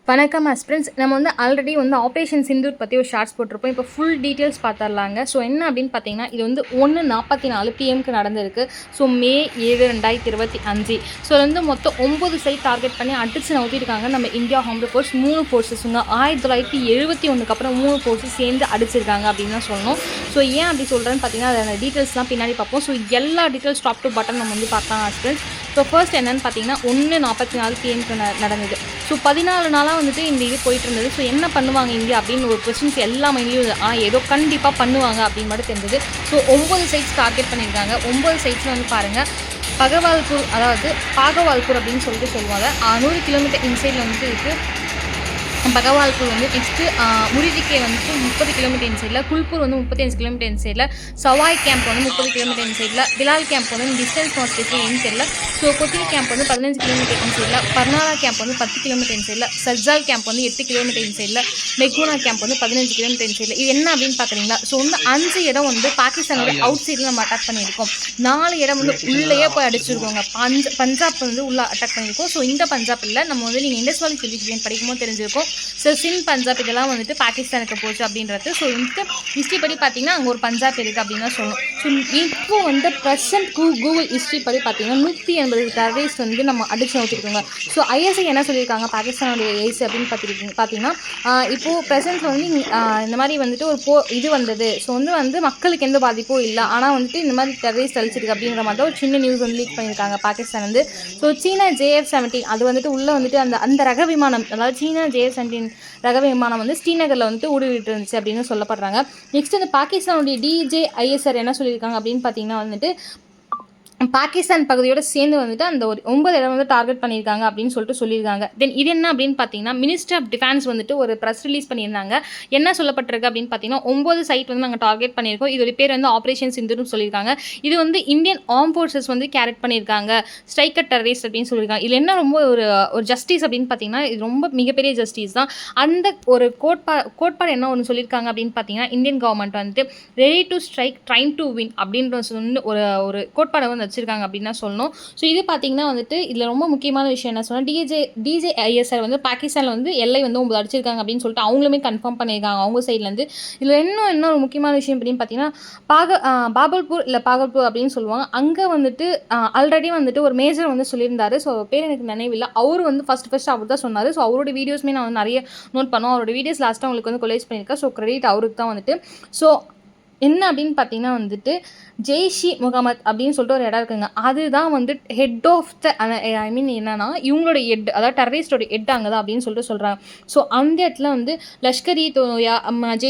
வணக்கம் ஆஸ்பிரண்ட்ஸ். நம்ம already operation Sindoor பற்றி ஒரு ஷார்ட்ஸ் போட்டிருப்போம். இப்போ ஃபுல் டீட்டெயில்ஸ் பார்த்துடலாங்க. ஸோ என்ன அப்படின்னு பார்த்தீங்கன்னா, இது 1:44 PM நடந்திருக்கு. ஸோ மே 7, 2025. ஸோ மொத்தம் 9 சைட் டார்கெட் பண்ணி அடிச்சு நவுத்திருக்காங்க நம்ம இந்தியா ஹோம்டு ஃபோர்ஸ். 3 ஃபோர்ஸஸுங்க 1971 அப்புறம் 3 ஃபோர்ஸஸ் சேர்ந்து அடிச்சிருக்காங்க அப்படின்னு தான் சொல்லணும். ஸோ ஏன் அப்படி சொல்கிறேன்னு பார்த்தீங்கன்னா, அதோட டீட்டெயில்ஸ்லாம் பின்னாடி பார்ப்போம். ஸோ எல்லா டீட்டெயில்ஸ் டாப் டு பாட்டம் நம்ம பார்க்கலாம் ஆஸ்பிரண்ட்ஸ். ஸோ ஃபர்ஸ்ட் என்னென்னு பார்த்தீங்கன்னா 1:44 PM நடந்தது. ஸோ 14 நாளாக இந்த இது போயிட்டு இருந்தது. ஸோ என்ன பண்ணுவாங்க இந்தியா அப்படின்னு ஒரு கொஸ்டின்ஸ் எல்லா மைண்ட்லையும் ஏதோ கண்டிப்பாக பண்ணுவாங்க அப்படின்னு மட்டும் தெரிஞ்சது. ஸோ 9 சைட்ஸ் டார்கெட் பண்ணியிருக்காங்க. 9 சைட்ஸில் பாருங்கள், பகவால்பூர், அதாவது பாகவால்பூர் அப்படின்னு சொல்லிட்டு சொல்லுவாங்க. 100 கிலோமீட்டர் இன்சைடில் இருக்குது. பகவால்பூர் நெக்ஸ்ட்டு முரிதிக்கே 30 கிலோமீட்டர் இன்சைடில், குல்பூர் 35 கிலோமீட்டர் இன்சைடில், சவாய் கேம்ப் 30 கிலோமீட்டர் இன்சைடில், Bilal camp distance not specific இன்சைடில், ஸோ கொத்தினி கேம்ப் 15 கிலோமீட்டர் இன்சைடில், பர்னாலா கேம்ப் 10 கிலோமீட்டர் இன்சைடில், சர்ஜால் கேம்ப் 8 கிலோமீட்டர் இன்சைடில், மெக்மூனா கேம்ப் 15 கிலோமீட்டர் இன்சைடில். இது என்ன அப்படின்னு பார்க்குறீங்களா? ஸோ 5 இடம் பாகிஸ்தானோட அவுட் சைடில் நம்ம அட்டாக் பண்ணியிருக்கோம். 4 இடம் உள்ளேயே போய் அடிச்சிருக்கோங்க. பஞ்சாப் உள்ள அட்டாக் பண்ணியிருக்கோம். ஸோ இந்த பஞ்சாப் இல்லை, நம்ம நீங்கள் இண்டஸ் வேலி சிவிலியன் படிக்கும்போது தெரிஞ்சிருக்கோம். ஸோ சிந்த் பஞ்சாப் இதெல்லாம் பாகிஸ்தானுக்கு போச்சு அப்படின்றது. ஸோ ஹிஸ்ட்ரி படி பார்த்தீங்கன்னா அங்கே ஒரு பஞ்சாப் இருக்குது அப்படின்னு தான் சொல்லணும். ஸோ இப்போ ப்ரெசன்ட் கூகுள் ஹிஸ்ட்ரி படி பார்த்தீங்கன்னா 180 டெரரிஸ்ட் நம்ம அடிச்சு நோக்கிருக்கோங்க. ஸோ ஐஎஸ்ஐ என்ன சொல்லியிருக்காங்க பாகிஸ்தானுடைய ஐஎஸ்ஐ அப்படின்னு பார்த்தீங்கன்னா இப்போது ப்ரெசன்ட் இந்த மாதிரி ஒரு இது வந்தது. ஸோ மக்களுக்கு எந்த பாதிப்பும் இல்லை, ஆனால் இந்த மாதிரி டெரரிஸ்ட் அழிச்சிருக்கு அப்படிங்கிற மாதிரி ஒரு சின்ன நியூஸ் லீக் பண்ணியிருக்காங்க பாகிஸ்தான். ஸோ சீனா JF-17 அது உள்ளே அந்த ரக விமானம், அதாவது சீனா JF-17 ரக விமானம் ஸ்ரீநகரில் ஊடுருவிட்டு இருந்துச்சு அப்படின்னு சொல்லப்படுறாங்க. நெக்ஸ்ட் பாகிஸ்தானுடைய DJISR என்ன சொல்லியிருக்காங்க அப்படின்னு பார்த்தீங்கன்னா பாகிஸ்தான் பகுதியோடு சேர்ந்து அந்த ஒரு 9 இடம் டார்கெட் பண்ணியிருக்காங்க அப்படின்னு சொல்லியிருக்காங்க. தென் இது என்ன அப்படின்னு பார்த்தீங்கன்னா, மினிஸ்டர் ஆஃப் டிஃபென்ஸ் ஒரு ப்ரெஸ் ரிலீஸ் பண்ணியிருந்தாங்க. என்ன சொல்லப்பட்டிருக்கு அப்படின்னு பார்த்தீங்கன்னா 9 சைட் நாங்கள் டார்கெட் பண்ணியிருக்கோம். இதோட பேர் ஆப்ரேஷன் சிந்தூர்னு சொல்லியிருக்காங்க. இது இந்தியன் ஆர்ம் ஃபோர்ஸஸ் கேரட் பண்ணியிருக்காங்க, ஸ்ட்ரைக்கர் டெரரிஸ்ட் அப்படின்னு சொல்லியிருக்காங்க. இதில் என்ன ரொம்ப ஒரு ஜஸ்டிஸ் அப்படின்னு பார்த்தீங்கன்னா, இது ரொம்ப மிகப்பெரிய ஜஸ்டிஸ் தான். அந்த ஒரு கோட்பாடு என்ன ஒன்று சொல்லியிருக்காங்க அப்படின்னு பார்த்தீங்கன்னா, Indian government ready to strike train to win அப்படின்ற ஒரு கோட்பாடை வச்சிருக்காங்க அப்படின்னு தான் சொல்லணும். ஸோ இது பார்த்தீங்கன்னா இதில் ரொம்ப முக்கியமான விஷயம் என்ன சொன்னால், DJISR பாகிஸ்தானில் எல்லை 9 அடிச்சிருக்காங்க அப்படின்னு சொல்லிட்டு அவங்களுமே கன்ஃபார்ம் பண்ணியிருக்காங்க அவங்க சைட்லேருந்து. இதில் என்ன ஒரு முக்கியமான விஷயம் அப்படின்னு பார்த்தீங்கன்னா, பாபல்பூர் இல்லை பாகல்பூர் அப்படின்னு சொல்லுவாங்க. அங்கே ஆல்ரெடி ஒரு மேஜர் சொல்லியிருந்தாரு. ஸோ பேர் எனக்கு நினைவில்லை. அவர் ஃபர்ஸ்ட் அவர் தான் சொன்னார். ஸோ அவரோட வீடியோஸ்மே நான் நிறைய நோட் பண்ணோம். அவரோட வீடியோஸ் லாஸ்ட்டாக உங்களுக்கு கொலேஜ் பண்ணியிருக்கேன். ஸோ கிரெடிட் அவருக்கு தான் ஸோ என்ன அப்படின்னு பார்த்தீங்கன்னா ஜெய்ஷி முகமது அப்படின்னு சொல்லிட்டு ஒரு இடம் இருக்குங்க. அதுதான் ஹெட் ஆஃப் த என்னன்னா இவங்களோட ஹெட், அதாவது டெரரிஸ்டோட ஹெட் அங்கே தான் அப்படின்னு சொல்லிட்டு சொல்கிறாங்க. ஸோ அந்த இடத்துல லஷ்கர் இ தொய்பா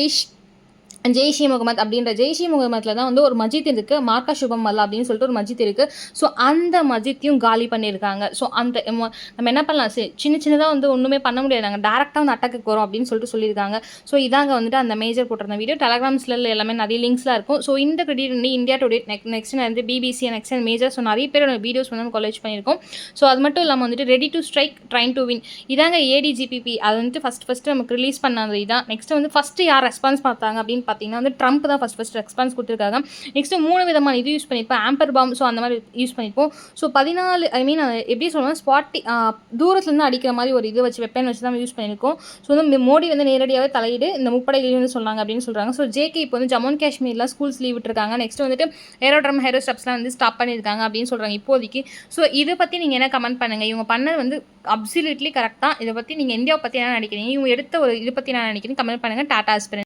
ஜெய்ஷி முகமது அப்படின்ற ஜெய்ஷி முகமதில் தான் ஒரு மஜித் இருக்குது, மார்க்கா சுபம் மல்லா அப்படின்னு சொல்லிட்டு ஒரு மஜித் இருக்குது. ஸோ அந்த மஜித்தையும் காலி பண்ணியிருக்காங்க. ஸோ அந்த நம்ம என்ன பண்ணலாம், சின்னதாக ஒன்றுமே பண்ண முடியாது, நாங்கள் டேரெக்டாக அட்டாக்கு வரோம் அப்படின்னு சொல்லியிருக்காங்க. ஸோ இதாங்க அந்த மேஜர் போட்டிருந்த வீடியோ. டெலகிராம்ஸில் எல்லாமே நிறைய லிங்க்ஸ்லாம் இருக்கும். ஸோ இந்த credit India today next BBC next major. So நிறைய பேரோட வீடியோஸ் காலேஜ் பண்ணியிருக்கோம். ஸோ அது மட்டும் இல்லாமல் ready to strike train to win இதாங்க ADGPP அது ஃபஸ்ட்டு நமக்கு ரிலீஸ் பண்ணது இதான். நெக்ஸ்ட் ஃபஸ்ட்டு யார் ரெஸ்பான்ஸ் பார்த்தாங்க அப்படின்னு பார்த்தீங்கன்னா ட்ரம்ப் தான் ஃபஸ்ட் ரெஸ்பான்ஸ் கொடுத்துருக்காங்க. நெக்ஸ்ட்டு 3 விதமான இது யூஸ் பண்ணியிருப்போம், ஆம்பர் பாம். ஸோ அந்த மாதிரி யூஸ் பண்ணியிருப்போம். ஸோ 14 எப்படி சொல்லணும், ஸ்பாட்டி தூரத்துலேருந்து அடிக்கிற மாதிரி ஒரு இது வச்சு வெப்பன் வச்சு தான் யூஸ் பண்ணியிருக்கோம். ஸோ மோடி நேரடியாகவே தலையிடு இந்த முப்படைகளையும் சொன்னாங்க அப்படின்னு சொல்கிறாங்க. ஸோ JK இப்போ ஜம்மு அண்ட் காஷ்மீரில் ஸ்கூல்ஸ் லீவ் விட்டுருக்காங்க. நெக்ஸ்ட் ஏரோட்ரம் ஹேரோ ஸ்டெப்ஸ்லாம் ஸ்டாப் பண்ணியிருக்காங்க அப்படின்னு சொல்கிறாங்க இப்போதைக்கு. ஸோ இதை பற்றி நீங்கள் என்ன கமெண்ட் பண்ணுங்கள். இவங்க பண்ணது அப்சல்யூட்லி கரெக்ட் தான். இதை பற்றி நீங்கள் இந்தியாவை பற்றி என்ன நினைக்கிறீங்க, இவங்க எடுத்த ஒரு இதை பற்றி நான் நினைக்கிறேன், கமெண்ட் பண்ணுங்கள். டாடா ஆஸ்பிரண்ட்.